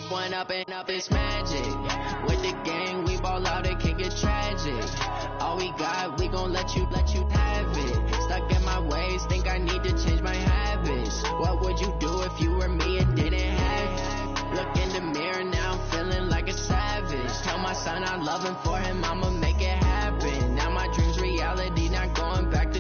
one up and up, it's magic. With the gang, we ball out, it can get tragic. All we got, we gon' let you have it. Stuck in my ways, think I need to change my habits. What would you do if you were me and didn't have it? Look in the mirror, now I'm feeling like a savage. Tell my son I love him, for him I'ma make it happen. Now my dream's reality, not going back to.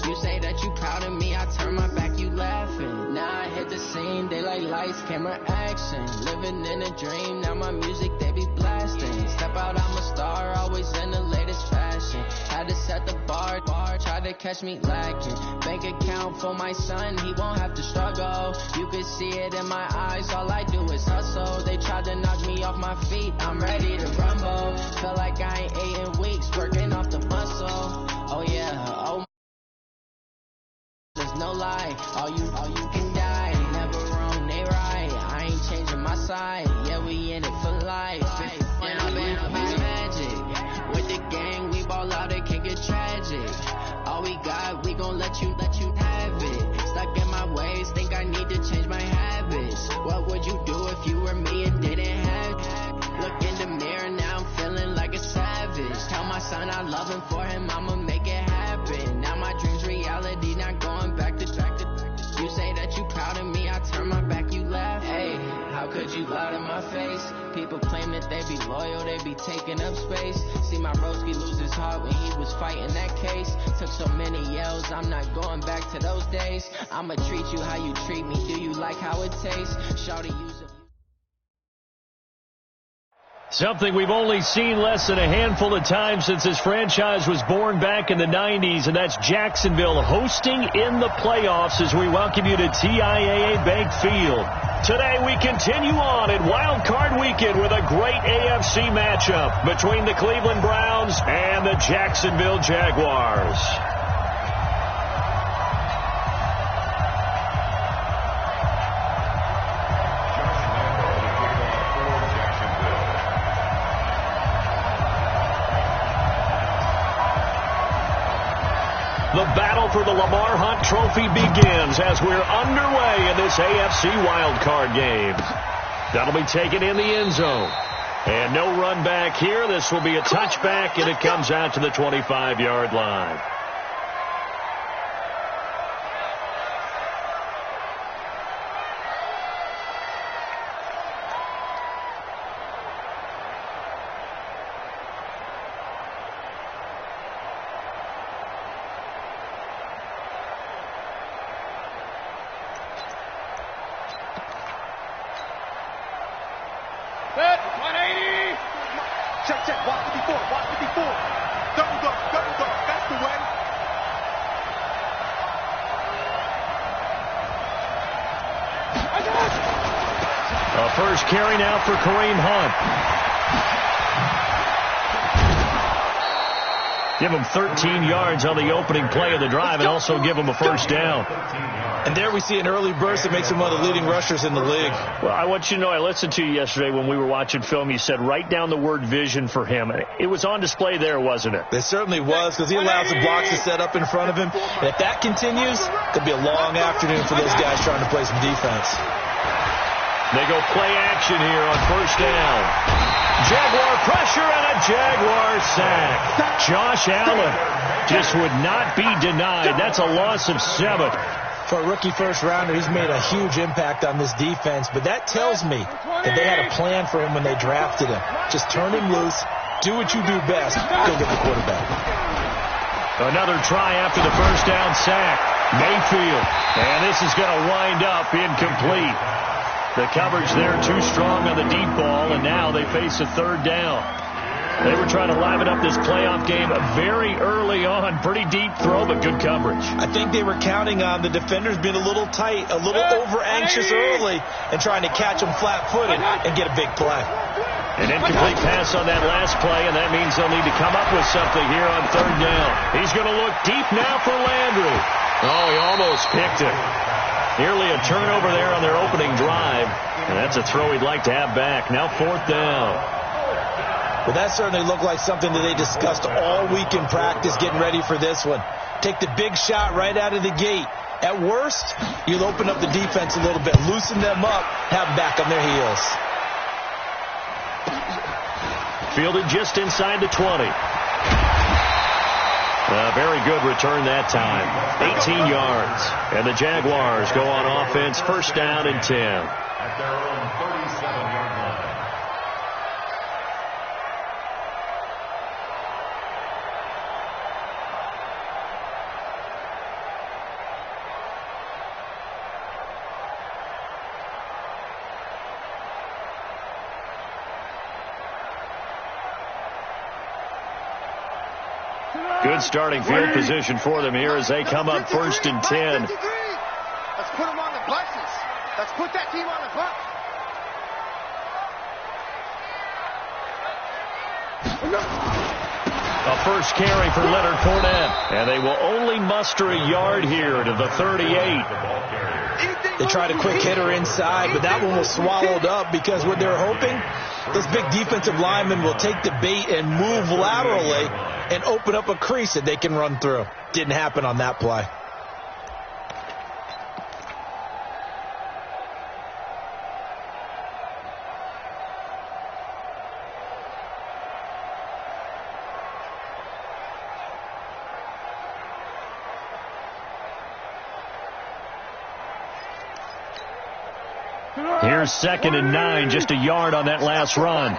You say that you proud of me, I turn my back, you laughing. Now I hit the scene, they like lights, camera, action. Living in a dream, now my music, they be blasting. Step out, I'm a star, always in the latest fashion. Had to set the bar, try to catch me lacking. Bank account for my son, he won't have to struggle. You can see it in my eyes, all I do is hustle. They tried to knock me off my feet, I'm ready to rumble. Feel like I ain't ate in weeks, working off the muscle. Oh yeah, oh. There's no lie, all you can die. Never wrong, they right. I ain't changing my side. Yeah, we in it for life. It's magic. With the gang, we ball out, it can get tragic. All we got, we gon' let you have it. Stuck in my ways, think I need to change my habits. What would you do if you were me and didn't have it? Look in the mirror, now I'm feeling like a savage. Tell my son I love him, for him I'ma make it happen. Now my dream's reality, not going back to. You say that you proud of me, I turn my back, you laugh. Hey, how could you lie to my face? People claim that they be loyal, they be taking up space. See my broski lose his heart when he was fighting that case. Took so many yells, I'm not going back to those days. I'ma treat you how you treat me, do you like how it tastes? Shawty use it. Something we've only seen less than a handful of times since this franchise was born back in the 90s, and that's Jacksonville hosting in the playoffs as we welcome you to TIAA Bank Field. Today we continue on in Wild Card Weekend with a great AFC matchup between the Cleveland Browns and the Jacksonville Jaguars. The battle for the Lamar Hunt Trophy begins as we're underway in this AFC wildcard game. That'll be taken in the end zone. And no run back here. This will be a touchback, and it comes out to the 25-yard line. Check, watch 54, watch 54. Double up, that's the way. A first carry now for Kareem Hunt. Give him 13 yards on the opening play of the drive and also give him a first down. And there we see an early burst that makes him one of the leading rushers in the league. Well, I want you to know, I listened to you yesterday when we were watching film. You said write down the word vision for him. It was on display there, wasn't it? It certainly was, because he allows the blocks to set up in front of him. And if that continues, it'll be a long afternoon for those guys trying to play some defense. They go play action here on first down. Jaguar pressure and a Jaguar sack. Josh Allen just would not be denied. That's a loss of 7. For a rookie first-rounder, he's made a huge impact on this defense, but that tells me that they had a plan for him when they drafted him. Just turn him loose, do what you do best, go get the quarterback. Another try after the first down sack. Mayfield, and this is going to wind up incomplete. The coverage there too strong on the deep ball, and now they face a third down. They were trying to liven up this playoff game very early on. Pretty deep throw, but good coverage. I think they were counting on the defenders being a little tight, a little over-anxious early, and trying to catch them flat-footed and get a big play. An incomplete pass on that last play, and that means they'll need to come up with something here on third down. He's going to look deep now for Landry. Oh, he almost picked it. Nearly a turnover there on their opening drive, and that's a throw he'd like to have back. Now fourth down. Well, that certainly looked like something that they discussed all week in practice getting ready for this one. Take the big shot right out of the gate. At worst, you'll open up the defense a little bit, loosen them up, have them back on their heels. Fielded just inside the 20. A very good return that time. 18 yards. And the Jaguars go on offense, first down and 10. At their own 37-yard line. Good starting field position for them here as they come up first and 10. Let's put them on the buses. Let's put that team on the bus. A first carry for Leonard Fournette. And they will only muster a yard here to the 38. They tried a quick hitter inside, but that one was swallowed up because what they're hoping, this big defensive lineman will take the bait and move laterally and open up a crease that they can run through. Didn't happen on that play. Here's 2nd and 9, just a yard on that last run.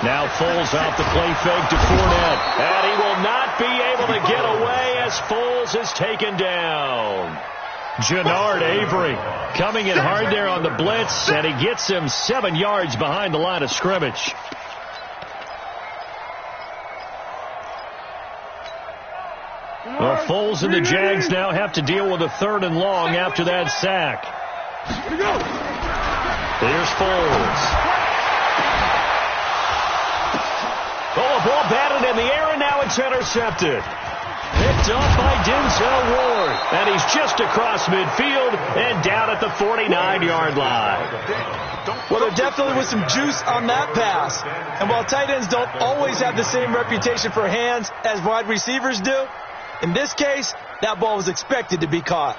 Now Foles out the play fake to Fournette. And he will not be able to get away as Foles is taken down. Jannard Avery coming in hard there on the blitz, and he gets him 7 yards behind the line of scrimmage. Well, Foles and the Jags now have to deal with a 3rd and long after that sack. Here's Foles. Oh, a ball batted in the air, and now it's intercepted. Picked up by Denzel Ward. And he's just across midfield and down at the 49-yard line. Well, there definitely was some juice on that pass. And while tight ends don't always have the same reputation for hands as wide receivers do, in this case, that ball was expected to be caught.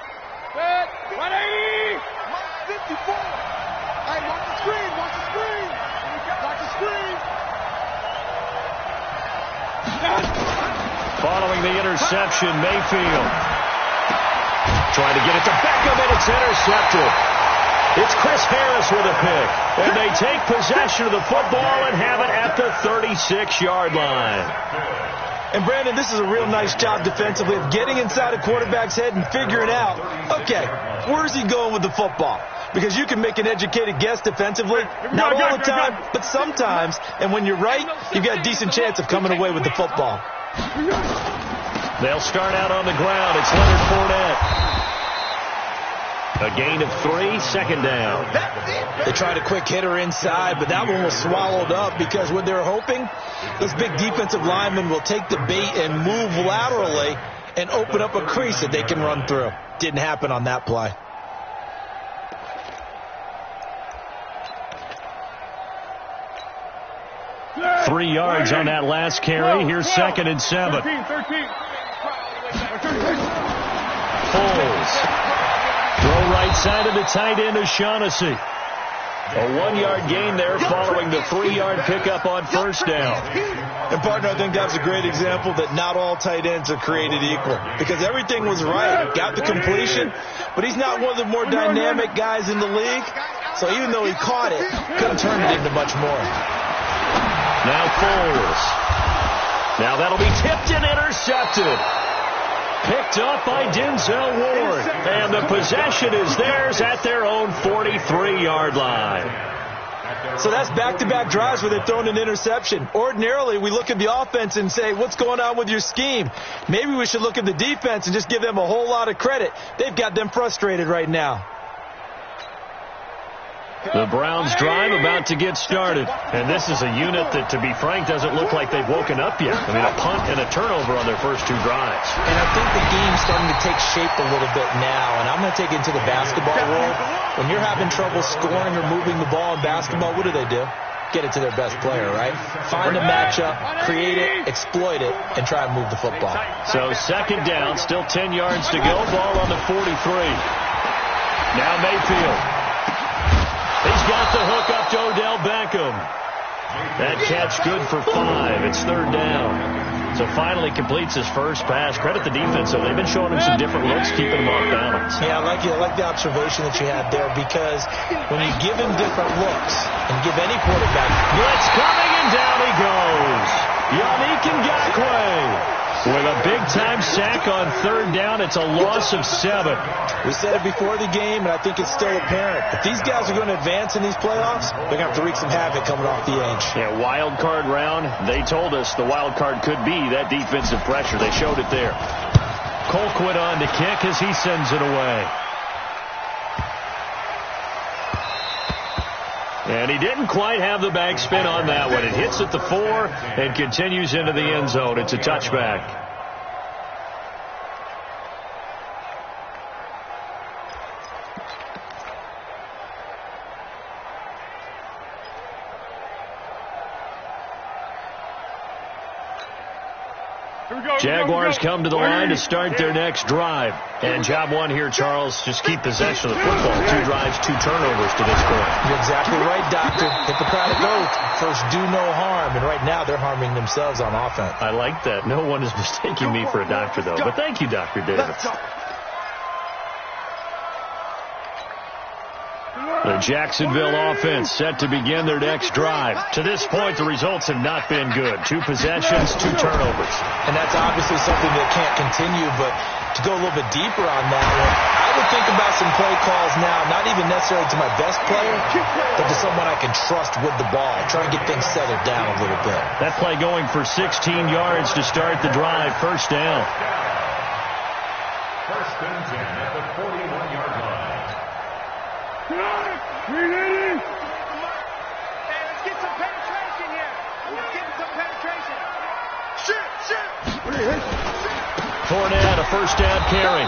Set, 180, 54. Hey, watch the screen, watch the screen. Watch the screen. Following the interception, Mayfield trying to get it to Beckham, and it's intercepted. It's Chris Harris with a pick. And they take possession of the football and have it at the 36-yard line. And, Brandon, this is a real nice job defensively of getting inside a quarterback's head and figuring out, okay, where's he going with the football? Because you can make an educated guess defensively, not all the time, but sometimes. And when you're right, you've got a decent chance of coming away with the football. They'll start out on the ground. It's Leonard Fournette. A gain of 3, 2nd down. They tried a quick hitter inside, but that one was swallowed up because what they're hoping, this big defensive lineman will take the bait and move laterally and open up a crease that they can run through. Didn't happen on that play. Three yards on that last carry. Here's 2nd and 7. Foles. Throw right side of the tight end O'Shaughnessy. A 1-yard gain there following the 3-yard pickup on first down. And, partner, I think that's a great example that not all tight ends are created equal. Because everything was right. Got the completion, but he's not one of the more dynamic guys in the league. So even though he caught it, couldn't turn it into much more. Now Foles. Now that'll be tipped and intercepted. Picked up by Denzel Ward. And the possession is theirs at their own 43-yard line. So that's back-to-back drives where they've thrown an interception. Ordinarily, we look at the offense and say, what's going on with your scheme? Maybe we should look at the defense and just give them a whole lot of credit. They've got them frustrated right now. The Browns drive about to get started. And this is a unit that, to be frank, doesn't look like they've woken up yet. I mean, a punt and a turnover on their first 2 drives. And I think the game's starting to take shape a little bit now. And I'm going to take it into the basketball world. When you're having trouble scoring or moving the ball in basketball, what do? Get it to their best player, right? Find a matchup, create it, exploit it, and try and move the football. So 2nd down, still 10 yards to go. Ball on the 43. Now Mayfield. He's got the hook up to Odell Beckham. That catch good for 5. It's third down. So finally completes his first pass. Credit the defense, though. They've been showing him some different looks, keeping him off balance. Yeah, I like the observation that you had there, because when you give him different looks and give any quarterback... Blitz coming, and down he goes. Yannick Ngakoue with a big-time sack on third down. It's a loss of 7. We said it before the game, and I think it's still apparent. If these guys are going to advance in these playoffs, they're going to have to wreak some havoc coming off the edge. Yeah, wild card round. They told us the wild card could be that defensive pressure. They showed it there. Colquitt on to kick as he sends it away. And he didn't quite have the backspin on that one. It hits at the 4 and continues into the end zone. It's a touchback. Jaguars come to the line to start their next drive. And job one here, Charles, just keep possession of the football. 2 drives, 2 turnovers to this point. You're exactly right, Doctor. Hippocratic oath. First, do no harm. And right now, they're harming themselves on offense. I like that. No one is mistaking me for a doctor, though. But thank you, Dr. Davis. The Jacksonville offense set to begin their next drive. To this point, the results have not been good. 2 possessions, 2 turnovers. And that's obviously something that can't continue, but to go a little bit deeper on that one, I would think about some play calls now, not even necessarily to my best player, but to someone I can trust with the ball, try to get things settled down a little bit. That play going for 16 yards to start the drive. First down. First and 10 at the 41-yard line. Hey, let's get some penetration here. Let's get some penetration. Shit. Fournette, a first down carry.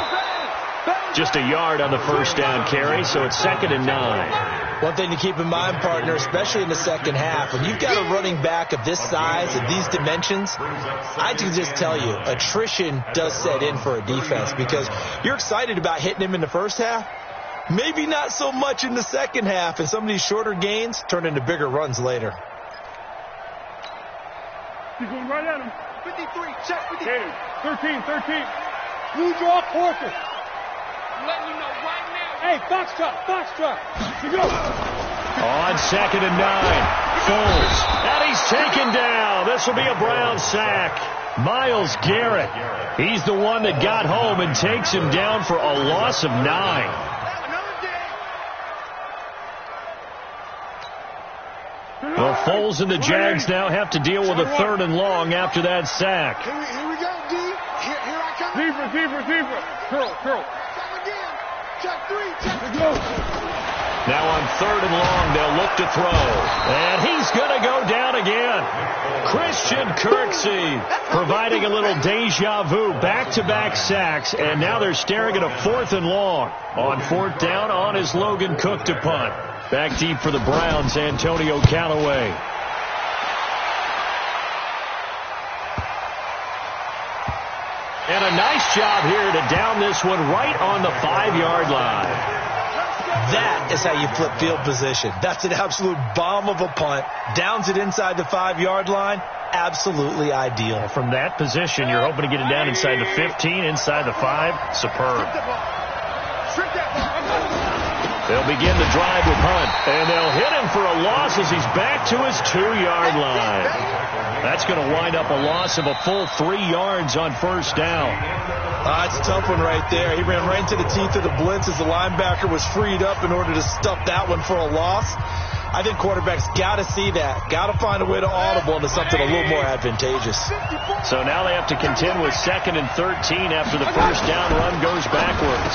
Just a yard on the first down carry, so it's 2nd and 9. One thing to keep in mind, partner, especially in the second half, when you've got a running back of this size and these dimensions, I can just tell you, attrition does set in for a defense, because you're excited about hitting him in the first half. Maybe not so much in the second half, and some of these shorter gains turn into bigger runs later. He's going right at him. 53, check 53. 13. Blue draw, Porter. I'm letting you know right now. Hey, box truck. You go. On 2nd and 9. Foles. And he's taken down. This will be a Brown sack. Myles Garrett. He's the one that got home and takes him down for a loss of 9. Well, Foles and the Jags now have to deal with a 3rd and long after that sack. Here we go, D. Here I come. Zebra. Curl. Check 3. Now on 3rd and long, they'll look to throw. And he's going to go down again. Christian Kirksey providing a little deja vu. Back-to-back sacks, and now they're staring at a 4th and long. On 4th down, on is Logan Cook to punt. Back deep for the Browns, Antonio Callaway. And a nice job here to down this one right on the 5-yard line. That is how you flip field position. That's an absolute bomb of a punt. Downs it inside the 5-yard line. Absolutely ideal. From that position, you're hoping to get it down inside the 15, inside the 5. Superb. They'll begin the drive with Hunt, and they'll hit him for a loss as he's back to his 2-yard line. That's going to wind up a loss of a full 3 yards on first down. It's a tough one right there. He ran right into the teeth of the blitz as the linebacker was freed up in order to stuff that one for a loss. I think quarterbacks got to see that. Got to find a way to audible into something a little more advantageous. So now they have to contend with 2nd and 13 after the first down run goes backwards.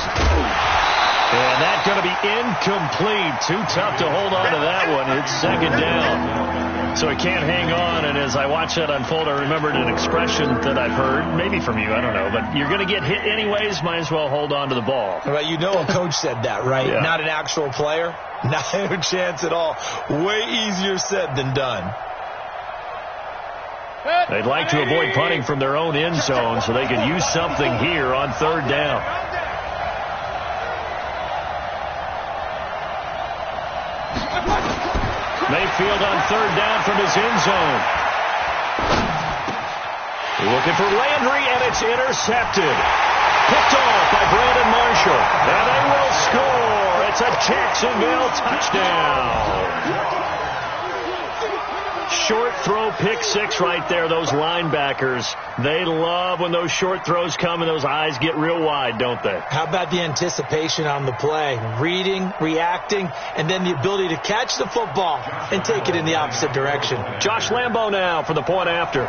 And that's going to be incomplete. Too tough to hold on to that one. It's 2nd down. So he can't hang on. And as I watch that unfold, I remembered an expression that I've heard, maybe from you, I don't know. But you're going to get hit anyways, might as well hold on to the ball. Well, you know a coach said that, right? Yeah. Not an actual player. Not a chance at all. Way easier said than done. They'd like to avoid punting from their own end zone so they could use something here on 3rd down. Mayfield on third down from his end zone. Looking for Landry, and it's intercepted. Picked off by Brandon Marshall. And they will score. It's a Jacksonville touchdown. Short throw, pick six right there. Those linebackers, they love when those short throws come and those eyes get real wide, don't they? How about the anticipation on the play? Reading, reacting, and then the ability to catch the football and take it in the opposite direction. Josh Lambo now for the point after.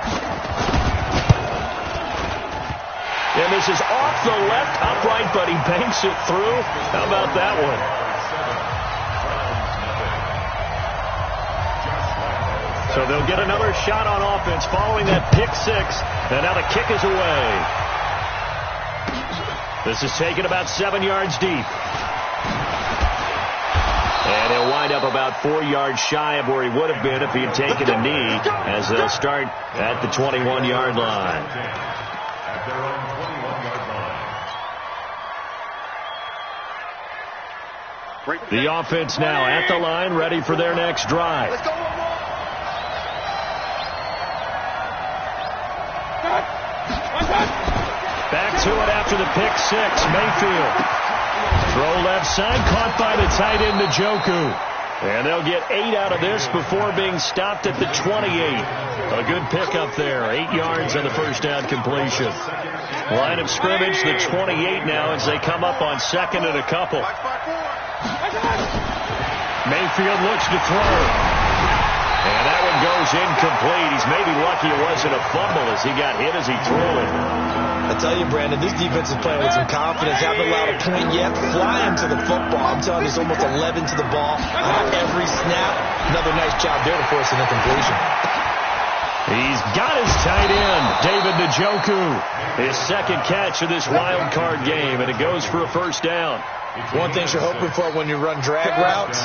And this is off the left upright, but he banks it through. How about that one? So they'll get another shot on offense following that pick six. And now the kick is away. This is taken about 7 yards deep. And he'll wind up about 4 yards shy of where he would have been if he had taken a knee, as they'll start at the 21-yard line. At their own 21-yard line. The offense now at the line, ready for their next drive. Let's go. Back to it after the pick six. Mayfield. Throw left side, caught by the tight end, Njoku. And they'll get 8 out of this before being stopped at the 28. A good pickup there. 8 yards on the first down completion. Line of scrimmage, the 28 now as they come up on second and a couple. Mayfield looks to throw. And that one goes incomplete. He's maybe lucky it wasn't a fumble as he got hit as he threw it. I tell you, Brandon, this defense is playing with some confidence. Haven't allowed a point yet. Flying to the football. I'm telling you, there's almost 11 to the ball every snap. Another nice job there to force an incompletion. He's got his tight end, David Njoku. His second catch of this wild card game, and it goes for a first down. One thing you're hoping for when you run drag routes,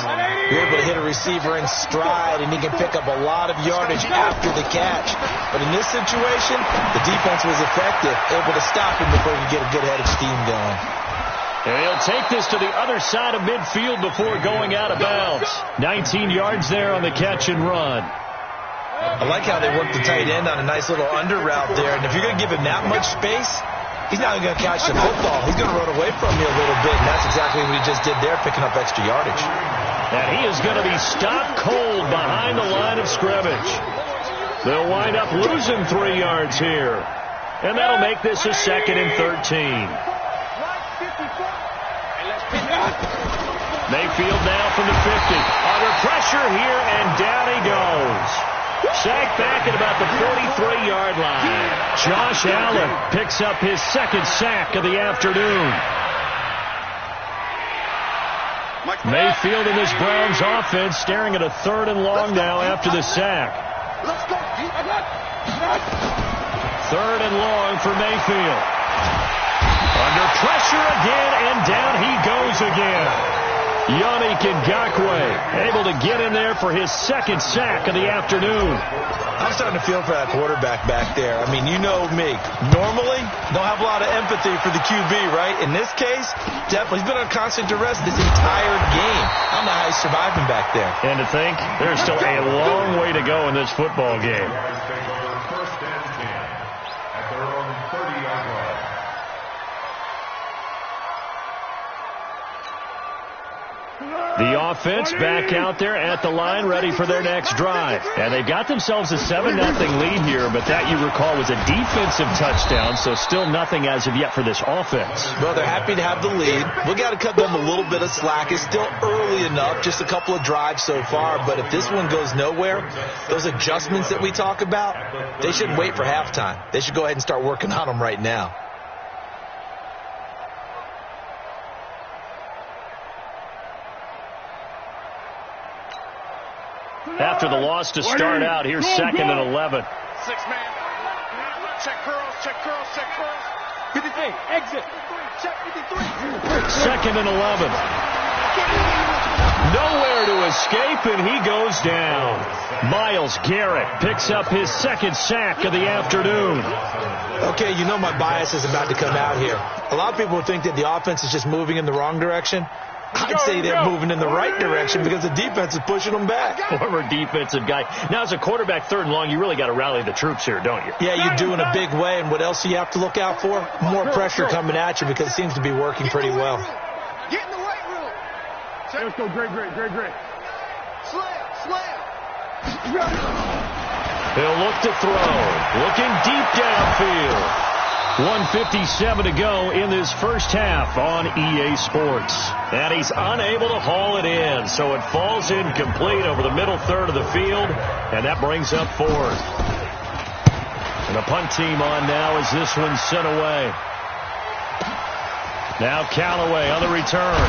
you're able to hit a receiver in stride, and he can pick up a lot of yardage after the catch. But in this situation, the defense was effective, able to stop him before he could get a good head of steam going. And he'll take this to the other side of midfield before going out of bounds. 19 yards there on the catch and run. I like how they work the tight end on a nice little under route there, and if you're going to give him that much space, he's not going to catch the football. He's going to run away from you a little bit, and that's exactly what he just did there, picking up extra yardage. And he is going to be stopped cold behind the line of scrimmage. They'll wind up losing 3 yards here. And that'll make this a 2nd and 13. Mayfield now from the 50. Under pressure here, and down he goes. Sacked back at about the 43-yard line. Josh Allen picks up his second sack of the afternoon. Mayfield in this Browns offense staring at a 3rd and long now after the sack. 3rd and long for Mayfield. Under pressure again, and down he goes again. Yannick Ngakoue able to get in there for his second sack of the afternoon. I'm starting to feel for that quarterback back there. I mean, you know me. Normally, don't have a lot of empathy for the QB, right? In this case, definitely. He's been on constant duress this entire game. I don't know how he's surviving back there. And to think, there's still a long way to go in this football game. First and 10 at their own 30-yard line. The offense back out there at the line, ready for their next drive. And they've got themselves a 7-0 lead here, but that, you recall, was a defensive touchdown, so still nothing as of yet for this offense. Well, they're happy to have the lead. We got to cut them a little bit of slack. It's still early enough, just a couple of drives so far, but if this one goes nowhere, those adjustments that we talk about, they shouldn't wait for halftime. They should go ahead and start working on them right now. After the loss to start out, here's 2nd and 11. 6-man. Check curls, check curls, check curls. 53, exit. Check 53. 2nd and 11. Nowhere to escape, and he goes down. Myles Garrett picks up his second sack of the afternoon. Okay, you know my bias is about to come out here. A lot of people think that the offense is just moving in the wrong direction. I'd say they're moving in the right direction because the defense is pushing them back. Former defensive guy. Now, as a quarterback, 3rd and long, you really got to rally the troops here, don't you? Yeah, you do in a big way. And what else do you have to look out for? More pressure coming at you because it seems to be working pretty well. Get in the weight room. Let's go, great. Slam. He'll look to throw. Looking deep downfield. 1:57 to go in this first half on EA Sports. And he's unable to haul it in, so it falls incomplete over the middle third of the field, and that brings up 4th. And the punt team on now as this one's sent away. Now Callaway on the return.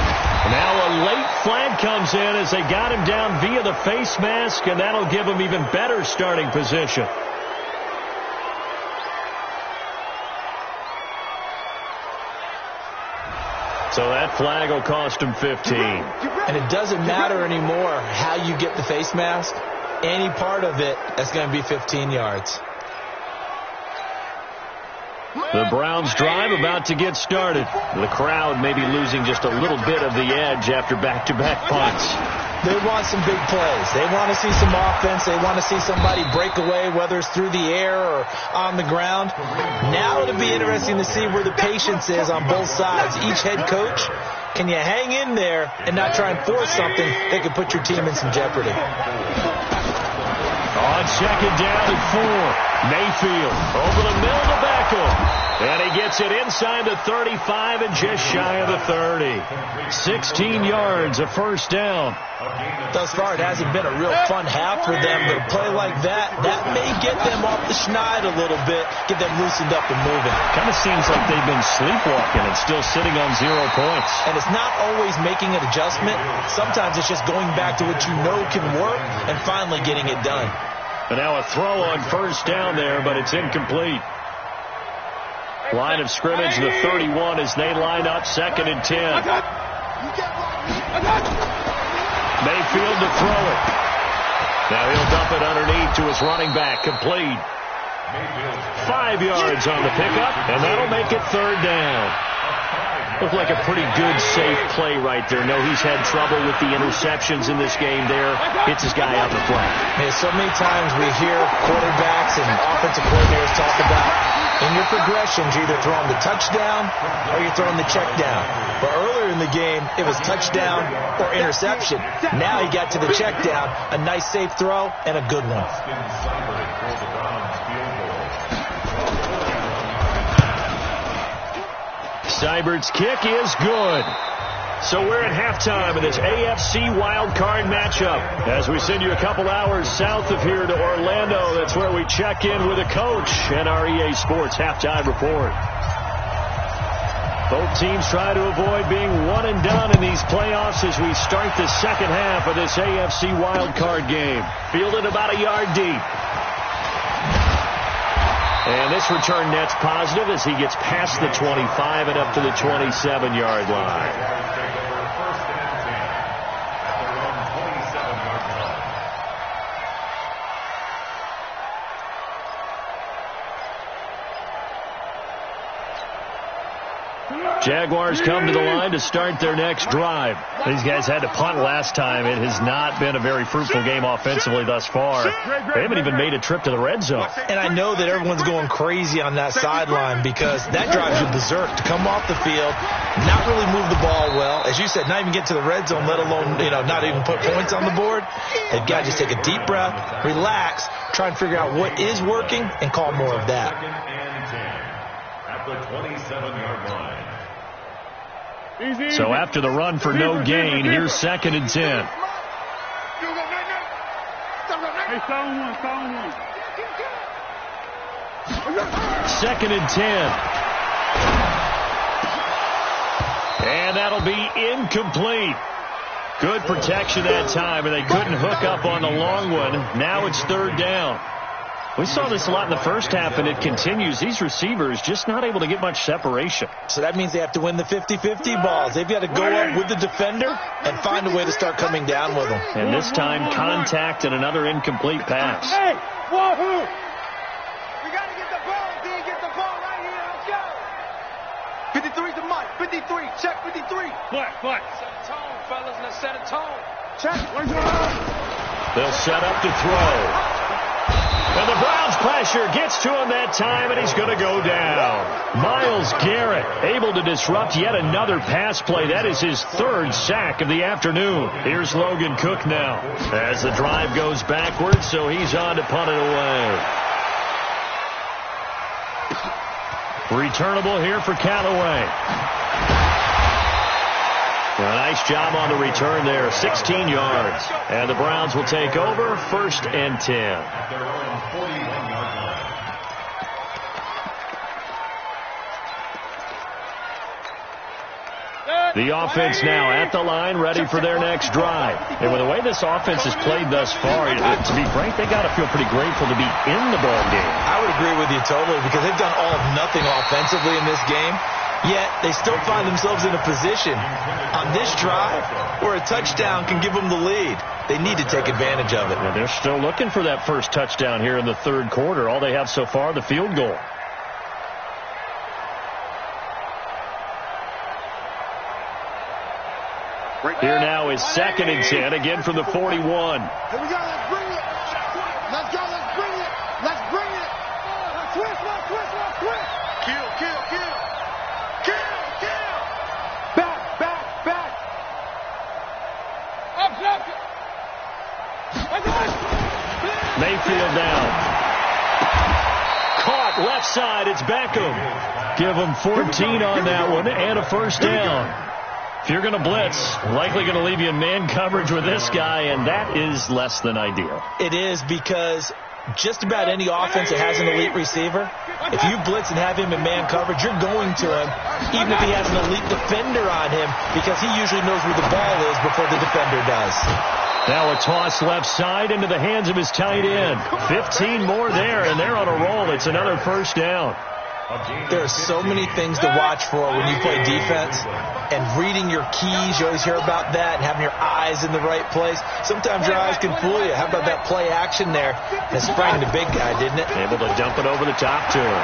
Now a late flag comes in as they got him down via the face mask, and that'll give him even better starting position. So that flag will cost him 15. And it doesn't matter anymore how you get the face mask. Any part of it, that's going to be 15 yards. The Browns drive about to get started. The crowd may be losing just a little bit of the edge after back-to-back punts. They want some big plays. They want to see some offense. They want to see somebody break away, whether it's through the air or on the ground. Now it'll be interesting to see where the patience is on both sides. Each head coach, can you hang in there and not try and force something that could put your team in some jeopardy? On 2nd down and 4. Mayfield over the middle to Beckham. And he gets it inside the 35 and just shy of the 30. 16 yards, a first down. Thus far, it hasn't been a real fun half for them, but a play like that may get them off the schneid a little bit, get them loosened up and moving. Kind of seems like they've been sleepwalking and still sitting on 0 points. And it's not always making an adjustment. Sometimes it's just going back to what you know can work and finally getting it done. And now a throw on first down there, but it's incomplete. Line of scrimmage, the 31, as they line up 2nd and 10. Mayfield to throw it. Now he'll dump it underneath to his running back, complete. 5 yards on the pickup, and that'll make it 3rd down. Looked like a pretty good, safe play right there. No, he's had trouble with the interceptions in this game there. Hits his guy out the flat. Yeah, so many times we hear quarterbacks and offensive coordinators talk about in your progressions, you're either throwing the touchdown or you're throwing the check down. But earlier in the game, it was touchdown or interception. Now he got to the check down, a nice safe throw, and a good one. Seibert's kick is good. So we're at halftime of this AFC wildcard matchup. As we send you a couple hours south of here to Orlando, that's where we check in with a coach and our EA Sports halftime report. Both teams try to avoid being one and done in these playoffs as we start the second half of this AFC wildcard game. Fielded about a yard deep. And this return net's positive as he gets past the 25 and up to the 27-yard line. Jaguars come to the line to start their next drive. These guys had to punt last time. It has not been a very fruitful game offensively thus far. They haven't even made a trip to the red zone. And I know that everyone's going crazy on that sideline because that drives you berserk to come off the field, not really move the ball well. As you said, not even get to the red zone, let alone, not even put points on the board. They've got to just take a deep breath, relax, try and figure out what is working, and call more of that. At the 27-yard line. So after the run for no gain, here's 2nd and 10. Second and 10. And that'll be incomplete. Good protection that time, and they couldn't hook up on the long one. Now it's 3rd down. We saw this a lot in the first half, and it continues. These receivers just not able to get much separation. So that means they have to win the 50-50 balls. They've got to go up with the defender and find a way to start coming down with them. And this time, contact and another incomplete pass. Hey, wahoo! We got to get the ball, D. Get the ball right here. Let's go. 53's the mark. 53. Check 53. Flat. tone, fellas. Let's set a tone. Check. They'll set up to throw. And the Browns pressure gets to him that time, and he's going to go down. Myles Garrett able to disrupt yet another pass play. That is his third sack of the afternoon. Here's Logan Cook now as the drive goes backwards, so he's on to punt it away. Returnable here for Callaway. A nice job on the return there, 16 yards. And the Browns will take over, 1st and 10. At their own 41-yard line. The offense now at the line, ready for their next drive. And with the way this offense has played thus far, to be frank, they got to feel pretty grateful to be in the ball game. I would agree with you totally, because they've done all of nothing offensively in this game. Yet they still find themselves in a position on this drive where a touchdown can give them the lead. They need to take advantage of it. And they're still looking for that first touchdown here in the third quarter. All they have so far, the field goal. Here now is 2nd and 10, again from the 41. Here we go. Let's bring it. Let's go. Let's bring it. Let's bring it. Let's twist. Let's twist. Let's twist. Kill. Kill. Kill. Kill. Kill. Back. Back. Back. Up. Up. Mayfield down. Caught left side. It's Beckham. Give him 14 on that one and a first down. If you're going to blitz, likely going to leave you in man coverage with this guy, and that is less than ideal. It is, because just about any offense that has an elite receiver, if you blitz and have him in man coverage, you're going to him, even if he has an elite defender on him, because he usually knows where the ball is before the defender does. Now a toss left side into the hands of his tight end. 15 more there, and they're on a roll. It's another first down. There are so many things to watch for when you play defense, and reading your keys, you always hear about that, and having your eyes in the right place. Sometimes your eyes can fool you. How about that play action there that sprang the big guy, didn't it? Able to dump it over the top to him.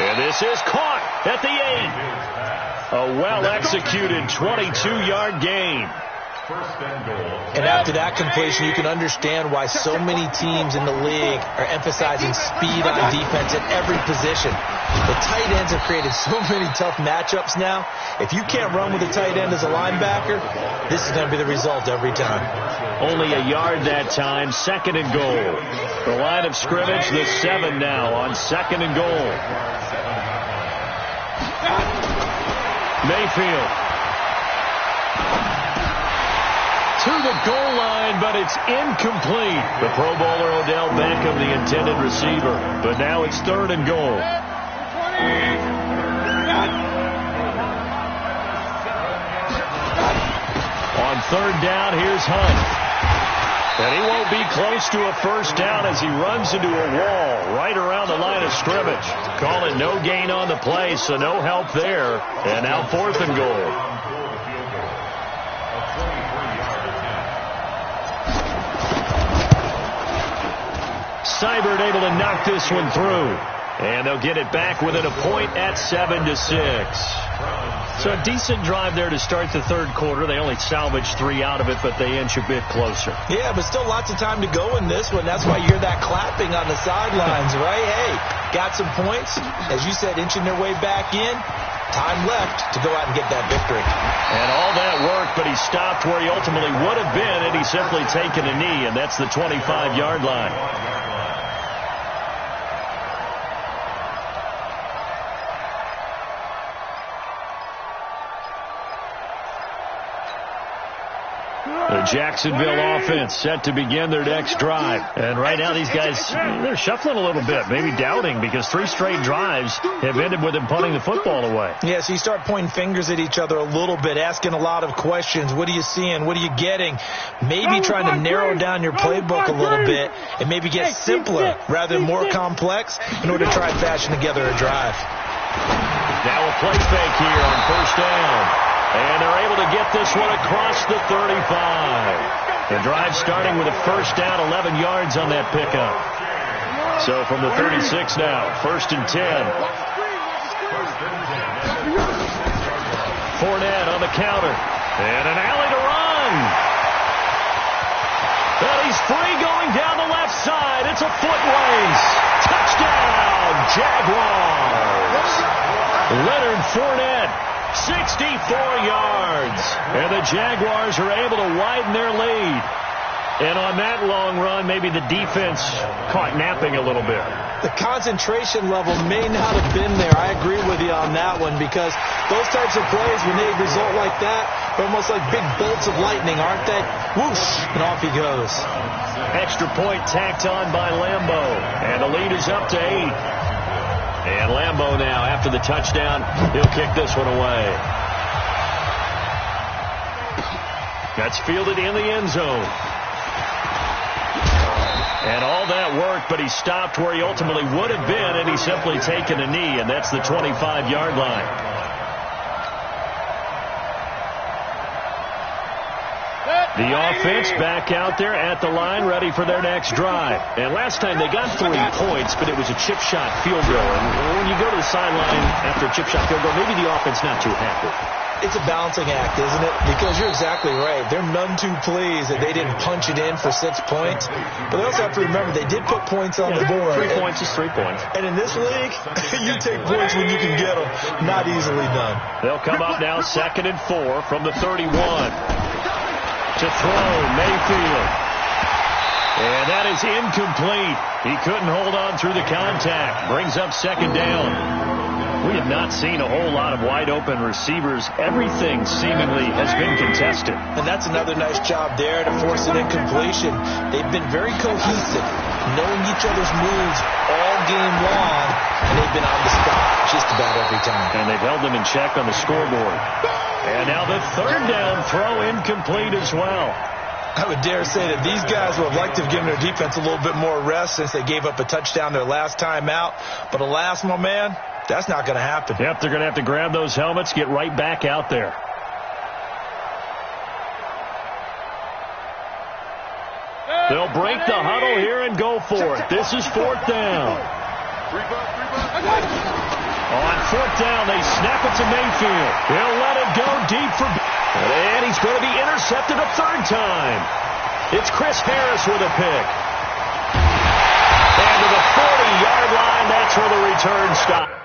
And this is caught at the 8. A well-executed 22-yard gain. And after that completion, you can understand why so many teams in the league are emphasizing speed on defense at every position. The tight ends have created so many tough matchups now. If you can't run with a tight end as a linebacker, this is going to be the result every time. Only a yard that time, 2nd and goal. The line of scrimmage, the 7 now on 2nd and goal. Mayfield. To the goal line, but it's incomplete. The Pro Bowler Odell Beckham, the intended receiver. But now it's 3rd and goal. On 3rd down, here's Hunt. And he won't be close to a first down as he runs into a wall right around the line of scrimmage. Call it no gain on the play, so no help there. And now 4th and goal. Seibert able to knock this one through. And they'll get it back within a point at 7-6. So a decent drive there to start the third quarter. They only salvaged 3 out of it, but they inch a bit closer. Yeah, but still lots of time to go in this one. That's why you hear that clapping on the sidelines, right? Hey, got some points. As you said, inching their way back in. Time left to go out and get that victory. And all that work, but he stopped where he ultimately would have been, and he's simply taken a knee, and that's the 25-yard line. The Jacksonville offense set to begin their next drive. And right now these guys, they're shuffling a little bit, maybe doubting, because 3 straight drives have ended with them punting the football away. Yeah, so you start pointing fingers at each other a little bit, asking a lot of questions. What are you seeing? What are you getting? Maybe trying to narrow down your playbook a little bit and maybe get simpler rather than more complex in order to try and fashion together a drive. Now a play fake here on 1st down. And they're able to get this one across the 35. The drive starting with a first down, 11 yards on that pickup. So from the 36 now, 1st and 10. Fournette counter. And an alley to run. And he's free going down the left side. It's a foot race. Touchdown, Jaguars. Leonard Fournette, 64 yards. And the Jaguars are able to widen their lead. And on that long run, maybe the defense caught napping a little bit. The concentration level may not have been there. I agree with you on that one, because those types of plays, when they result like that, they're almost like big bolts of lightning, aren't they? Whoosh, and off he goes. Extra point tacked on by Lambeau. And the lead is up to 8. And Lambeau now, after the touchdown, he'll kick this one away. That's fielded in the end zone. And all that worked, but he stopped where he ultimately would have been, and he's simply taken a knee, and that's the 25-yard line. The offense back out there at the line, ready for their next drive. And last time they got 3 points, but it was a chip shot field goal. And when you go to the sideline after a chip shot field goal, maybe the offense not too happy. It's a balancing act, isn't it? Because you're exactly right. They're none too pleased that they didn't punch it in for 6 points. But they also have to remember they did put points on the board. 3 points is 3 points. And in this league, you take points when you can get them. Not easily done. They'll come up now 2nd and 4 from the 31. To throw, Mayfield. And that is incomplete. He couldn't hold on through the contact. Brings up 2nd down. We have not seen a whole lot of wide-open receivers. Everything seemingly has been contested. And that's another nice job there to force an incompletion. They've been very cohesive, knowing each other's moves all game long, and they've been on the spot just about every time. And they've held them in check on the scoreboard. And now the 3rd down throw incomplete as well. I would dare say that these guys would have liked to have given their defense a little bit more rest since they gave up a touchdown their last time out. But alas, my man, that's not going to happen. Yep, they're going to have to grab those helmets, get right back out there. They'll break the huddle here and go for it. This is 4th down. On 4th down, they snap it to Mayfield. He'll let it go deep for... And he's going to be intercepted a 3rd time. It's Chris Harris with a pick. And to the 40-yard line, that's where the return stops.